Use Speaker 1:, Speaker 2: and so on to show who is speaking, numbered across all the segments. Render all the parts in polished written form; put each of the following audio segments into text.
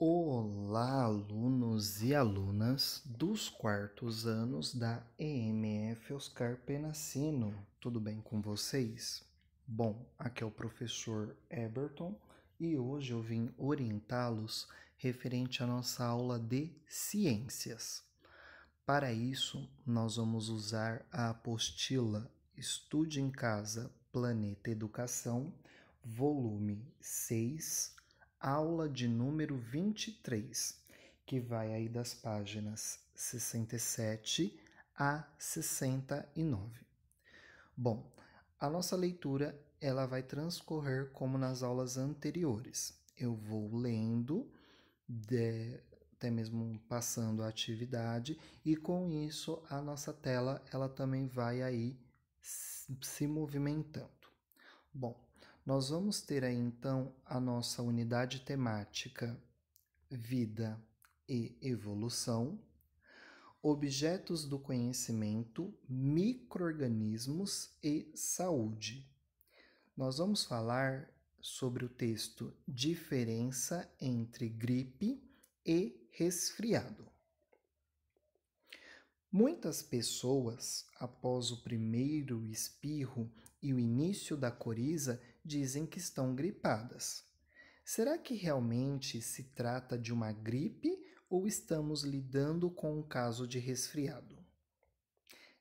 Speaker 1: Olá, alunos e alunas dos quartos anos da EMF Oscar Penassino. Tudo bem com vocês? Bom, aqui é o professor Eberton e hoje eu vim orientá-los referente à nossa aula de ciências. Para isso, nós vamos usar a apostila Estude em Casa Planeta Educação, volume 6, aula de número 23, que vai aí das páginas 67 a 69. Bom, a nossa leitura ela vai transcorrer como nas aulas anteriores. Eu vou lendo, até mesmo passando a atividade, e com isso a nossa tela ela também vai aí se movimentando. Bom, nós vamos ter aí então a nossa unidade temática Vida e Evolução, Objetos do Conhecimento, Micro-organismos e Saúde. Nós vamos falar sobre o texto Diferença entre gripe e resfriado. Muitas pessoas, após o primeiro espirro e o início da coriza, dizem que estão gripadas. Será que realmente se trata de uma gripe ou estamos lidando com um caso de resfriado?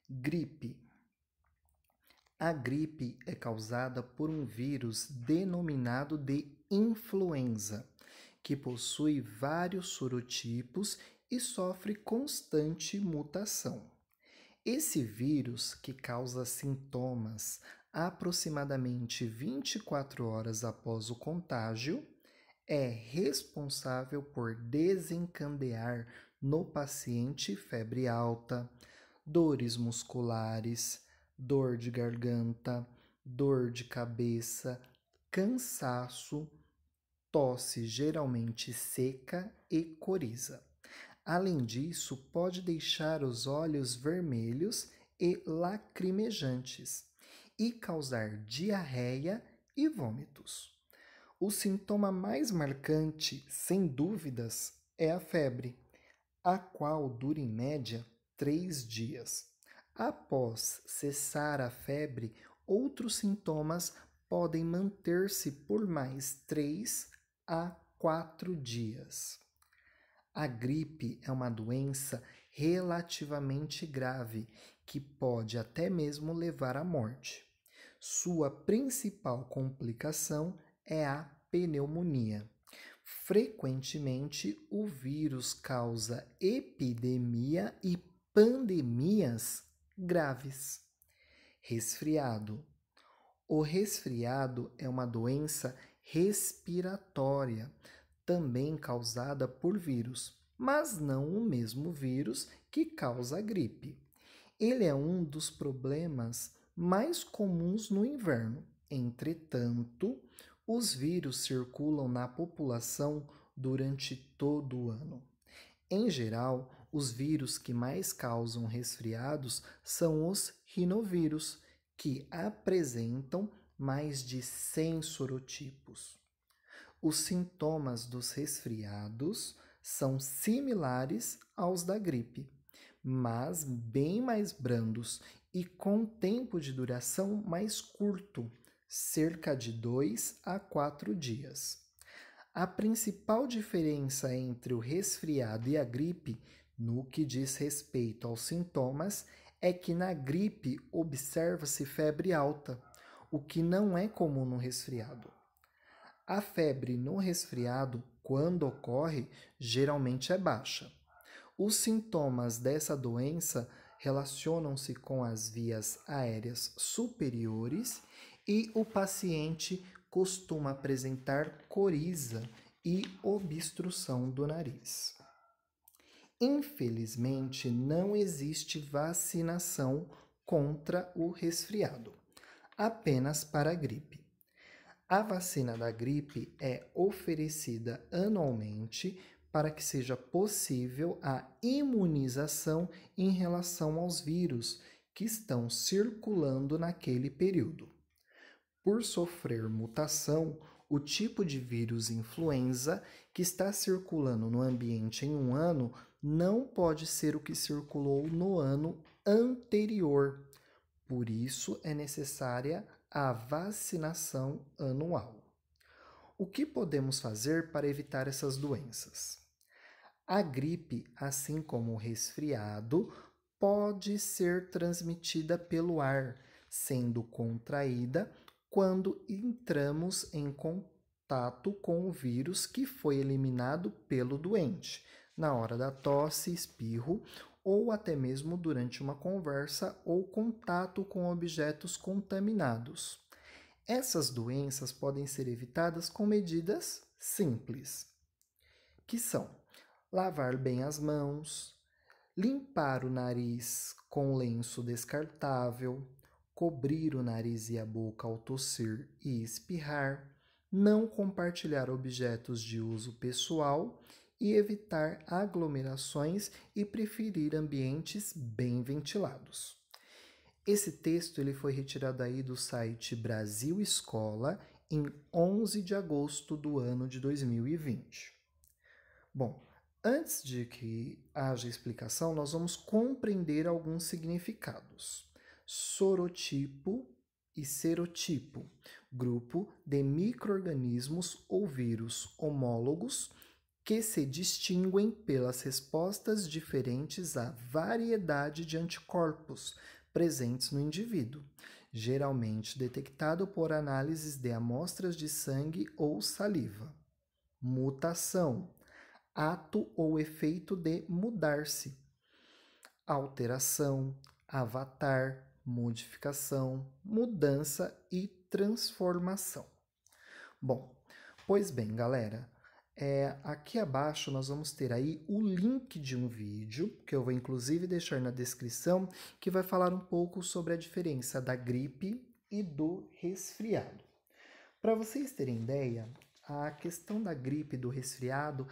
Speaker 1: Gripe. A gripe é causada por um vírus denominado de influenza, que possui vários sorotipos e sofre constante mutação. Esse vírus, que causa sintomas aproximadamente 24 horas após o contágio, é responsável por desencadear no paciente febre alta, dores musculares, dor de garganta, dor de cabeça, cansaço, tosse geralmente seca e coriza. Além disso, pode deixar os olhos vermelhos e lacrimejantes e causar diarreia e vômitos. O sintoma mais marcante, sem dúvidas, é a febre, a qual dura em média 3 dias. Após cessar a febre, outros sintomas podem manter-se por mais 3 a 4 dias. A gripe é uma doença relativamente grave que pode até mesmo levar à morte. Sua principal complicação é a pneumonia. Frequentemente, o vírus causa epidemia e pandemias graves. Resfriado. O resfriado é uma doença respiratória, também causada por vírus, mas não o mesmo vírus que causa a gripe. Ele é um dos problemas mais comuns no inverno. Entretanto, os vírus circulam na população durante todo o ano. Em geral, os vírus que mais causam resfriados são os rinovírus, que apresentam mais de 100 sorotipos. Os sintomas dos resfriados são similares aos da gripe, mas bem mais brandos e com tempo de duração mais curto, cerca de 2 a 4 dias. A principal diferença entre o resfriado e a gripe, no que diz respeito aos sintomas, é que na gripe observa-se febre alta, o que não é comum no resfriado. A febre no resfriado, quando ocorre, geralmente é baixa. Os sintomas dessa doença relacionam-se com as vias aéreas superiores e o paciente costuma apresentar coriza e obstrução do nariz. Infelizmente, não existe vacinação contra o resfriado, apenas para a gripe. A vacina da gripe é oferecida anualmente para que seja possível a imunização em relação aos vírus que estão circulando naquele período. Por sofrer mutação, O tipo de vírus influenza que está circulando no ambiente em um ano não pode ser o que circulou no ano anterior. Por isso é necessária a vacinação anual. O que podemos fazer para evitar essas doenças? A gripe, assim como o resfriado, pode ser transmitida pelo ar, sendo contraída quando entramos em contato com o vírus que foi eliminado pelo doente, na hora da tosse, espirro ou até mesmo durante uma conversa ou contato com objetos contaminados. Essas doenças podem ser evitadas com medidas simples, que são lavar bem as mãos, limpar o nariz com lenço descartável, cobrir o nariz e a boca ao tossir e espirrar, não compartilhar objetos de uso pessoal e evitar aglomerações e preferir ambientes bem ventilados. Esse texto ele foi retirado aí do site Brasil Escola em 11 de agosto do ano de 2020. Bom, antes de que haja explicação, nós vamos compreender alguns significados. Sorotipo e serotipo, grupo de micro-organismos ou vírus homólogos que se distinguem pelas respostas diferentes à variedade de anticorpos presentes no indivíduo, geralmente detectado por análises de amostras de sangue ou saliva. Mutação, ato ou efeito de mudar-se. Alteração, avatar, modificação, mudança e transformação. Bom, pois bem, galera, aqui abaixo nós vamos ter aí o link de um vídeo, que eu vou inclusive deixar na descrição, que vai falar um pouco sobre a diferença da gripe e do resfriado. Para vocês terem ideia, a questão da gripe e do resfriado,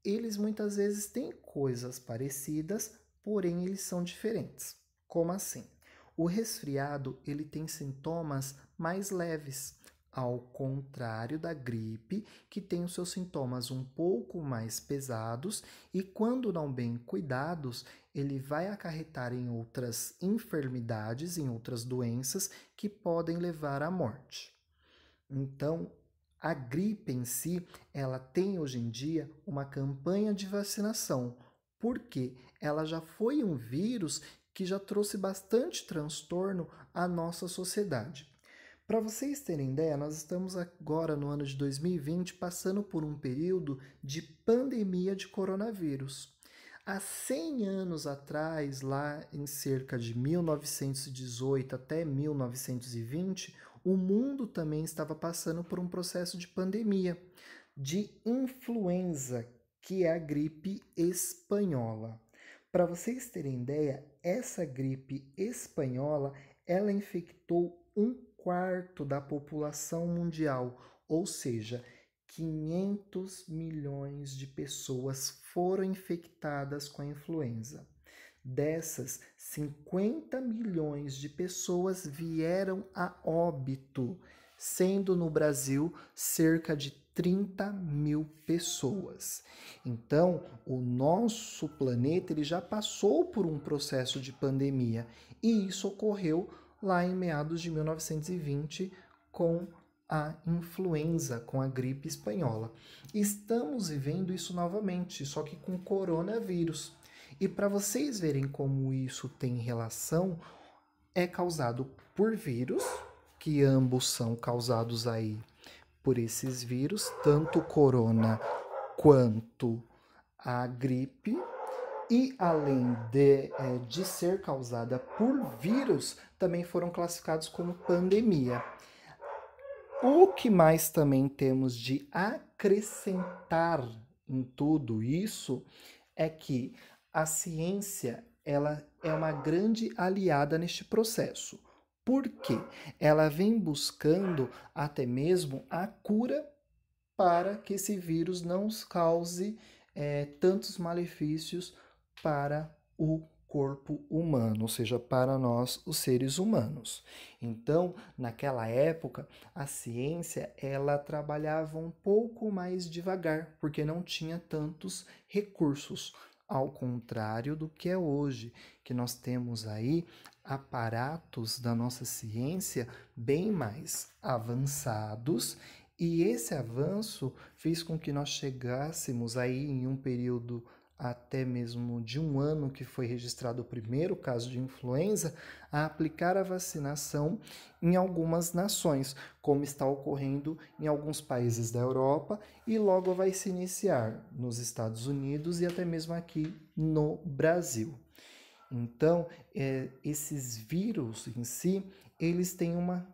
Speaker 1: eles muitas vezes têm coisas parecidas, porém eles são diferentes. Como assim? O resfriado, ele tem sintomas mais leves, ao contrário da gripe, que tem os seus sintomas um pouco mais pesados e, quando não bem cuidados, ele vai acarretar em outras enfermidades, em outras doenças que podem levar à morte. Então, a gripe em si, ela tem hoje em dia uma campanha de vacinação, porque ela já foi um vírus que já trouxe bastante transtorno à nossa sociedade. Para vocês terem ideia, nós estamos agora no ano de 2020 passando por um período de pandemia de coronavírus. Há 100 anos atrás, lá em cerca de 1918 até 1920, o mundo também estava passando por um processo de pandemia, de influenza, que é a gripe espanhola. Para vocês terem ideia, essa gripe espanhola, ela infectou 1/4 da população mundial, ou seja, 500 milhões de pessoas foram infectadas com a influenza. Dessas, 50 milhões de pessoas vieram a óbito, sendo no Brasil cerca de 30 mil pessoas. Então, o nosso planeta ele já passou por um processo de pandemia e isso ocorreu lá em meados de 1920 com a influenza, com a gripe espanhola. Estamos vivendo isso novamente, só que com coronavírus. E para vocês verem como isso tem relação, é causado por vírus, que ambos são causados aí por esses vírus, tanto o corona quanto a gripe. E além de ser causada por vírus, também foram classificados como pandemia. O que mais também temos de acrescentar em tudo isso é que a ciência ela é uma grande aliada neste processo. Por quê? Ela vem buscando até mesmo a cura para que esse vírus não cause tantos malefícios para o corpo humano, ou seja, para nós, os seres humanos. Então, naquela época, a ciência ela trabalhava um pouco mais devagar, porque não tinha tantos recursos, ao contrário do que é hoje, que nós temos aí aparatos da nossa ciência bem mais avançados, e esse avanço fez com que nós chegássemos aí em um período até mesmo de um ano que foi registrado o primeiro caso de influenza, a aplicar a vacinação em algumas nações, como está ocorrendo em alguns países da Europa e logo vai se iniciar nos Estados Unidos e até mesmo aqui no Brasil. Então, esses vírus em si, eles têm uma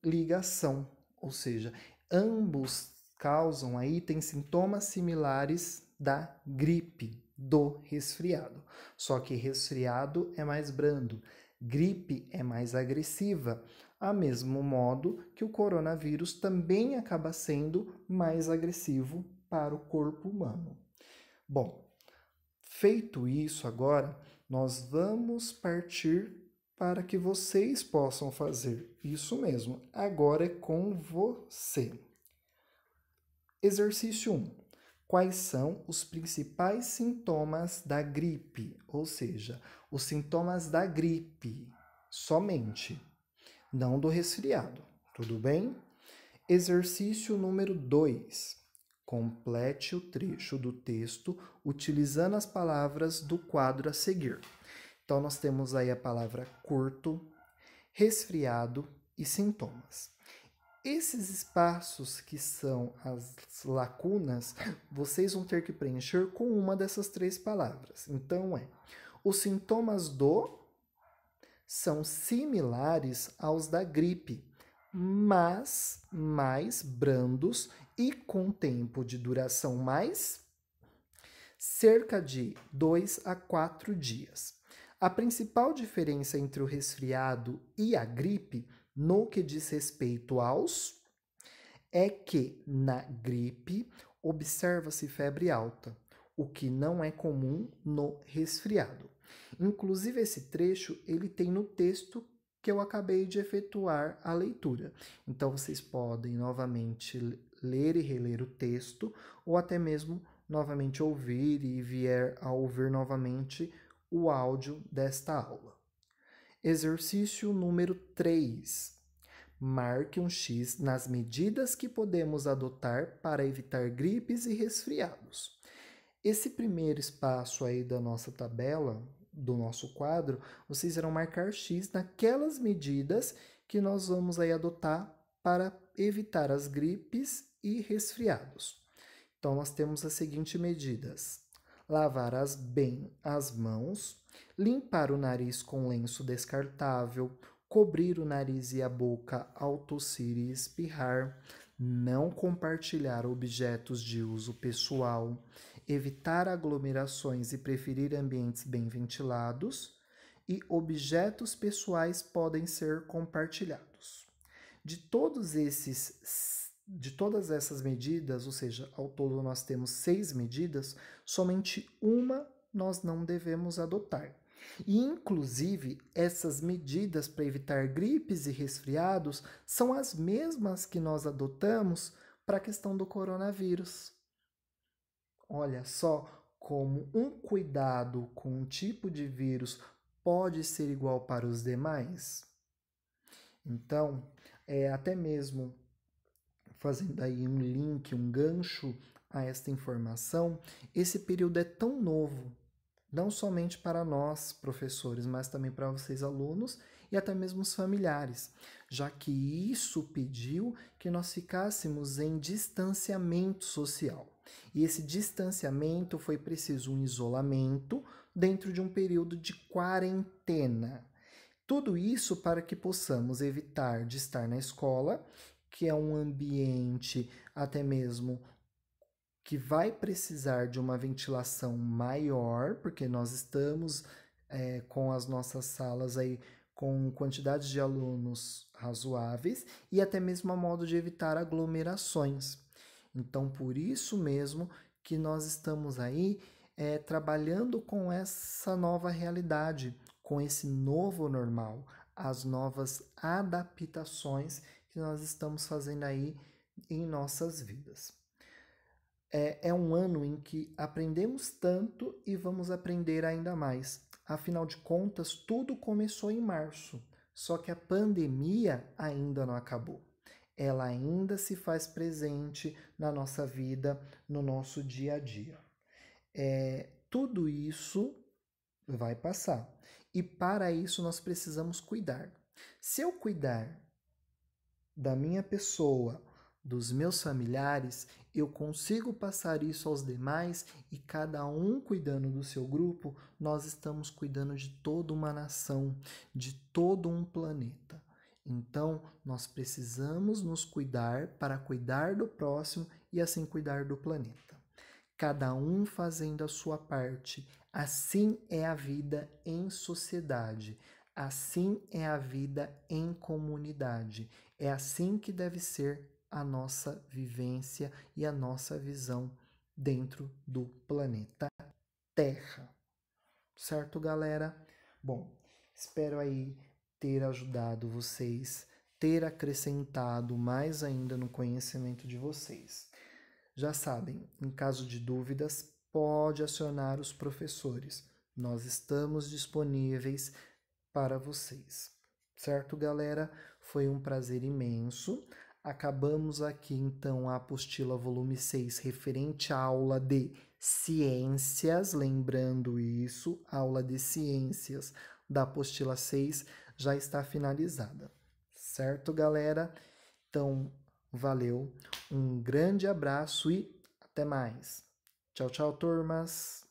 Speaker 1: ligação, ou seja, ambos causam aí, têm sintomas similares da gripe, do resfriado. Só que resfriado é mais brando, gripe é mais agressiva, a mesmo modo que o coronavírus também acaba sendo mais agressivo para o corpo humano. Bom, feito isso agora, nós vamos partir para que vocês possam fazer isso mesmo. Agora é com você. Exercício 1. Quais são os principais sintomas da gripe? Ou seja, os sintomas da gripe somente, não do resfriado. Tudo bem? Exercício número 2. Complete o trecho do texto utilizando as palavras do quadro a seguir. Então, nós temos aí a palavra curto, resfriado e sintomas. Esses espaços que são as lacunas, vocês vão ter que preencher com uma dessas três palavras. Então, os sintomas do são similares aos da gripe, mas mais brandos e com tempo de duração mais cerca de 2 a 4 dias. A principal diferença entre o resfriado e a gripe, no que diz respeito aos, é que na gripe observa-se febre alta, o que não é comum no resfriado. Inclusive esse trecho ele tem no texto que eu acabei de efetuar a leitura. Então vocês podem novamente ler e reler o texto ou até mesmo novamente ouvir e vier a ouvir novamente o áudio desta aula. Exercício número 3. Marque um X nas medidas que podemos adotar para evitar gripes e resfriados. Esse primeiro espaço aí da nossa tabela, do nosso quadro, vocês irão marcar X naquelas medidas que nós vamos aí adotar para evitar as gripes e resfriados. Então, nós temos as seguintes medidas: lavar bem as mãos, limpar o nariz com lenço descartável, cobrir o nariz e a boca ao tossir e espirrar, não compartilhar objetos de uso pessoal, evitar aglomerações e preferir ambientes bem ventilados, e objetos pessoais podem ser compartilhados. De todas essas medidas, ou seja, ao todo nós temos 6 medidas, somente uma nós não devemos adotar. E, inclusive, essas medidas para evitar gripes e resfriados são as mesmas que nós adotamos para a questão do coronavírus. Olha só como um cuidado com um tipo de vírus pode ser igual para os demais. Então, até mesmo fazendo aí um link, um gancho a esta informação, esse período é tão novo, não somente para nós, professores, mas também para vocês, alunos, e até mesmo os familiares, já que isso pediu que nós ficássemos em distanciamento social. E esse distanciamento foi preciso um isolamento dentro de um período de quarentena. Tudo isso para que possamos evitar de estar na escola, que é um ambiente até mesmo que vai precisar de uma ventilação maior, porque nós estamos com as nossas salas aí com quantidade de alunos razoáveis e até mesmo a modo de evitar aglomerações. Então, por isso mesmo que nós estamos aí trabalhando com essa nova realidade, com esse novo normal, as novas adaptações que nós estamos fazendo aí em nossas vidas. É um ano em que aprendemos tanto e vamos aprender ainda mais. Afinal de contas, tudo começou em março, só que a pandemia ainda não acabou. Ela ainda se faz presente na nossa vida, no nosso dia a dia. Tudo isso vai passar. E para isso nós precisamos cuidar. Se eu cuidar da minha pessoa, dos meus familiares, eu consigo passar isso aos demais e cada um cuidando do seu grupo, nós estamos cuidando de toda uma nação, de todo um planeta. Então, nós precisamos nos cuidar para cuidar do próximo e assim cuidar do planeta. Cada um fazendo a sua parte. Assim é a vida em sociedade. Assim é a vida em comunidade. É assim que deve ser a nossa vivência e a nossa visão dentro do planeta Terra. Certo, galera? Bom, espero aí ter ajudado vocês, ter acrescentado mais ainda no conhecimento de vocês. Já sabem, em caso de dúvidas, pode acionar os professores. Nós estamos disponíveis para vocês. Certo, galera? Foi um prazer imenso. Acabamos aqui então a apostila volume 6, referente à aula de ciências. Lembrando isso, a aula de ciências da apostila 6 já está finalizada. Certo, galera? Então, valeu, um grande abraço e até mais. Tchau, tchau, turmas!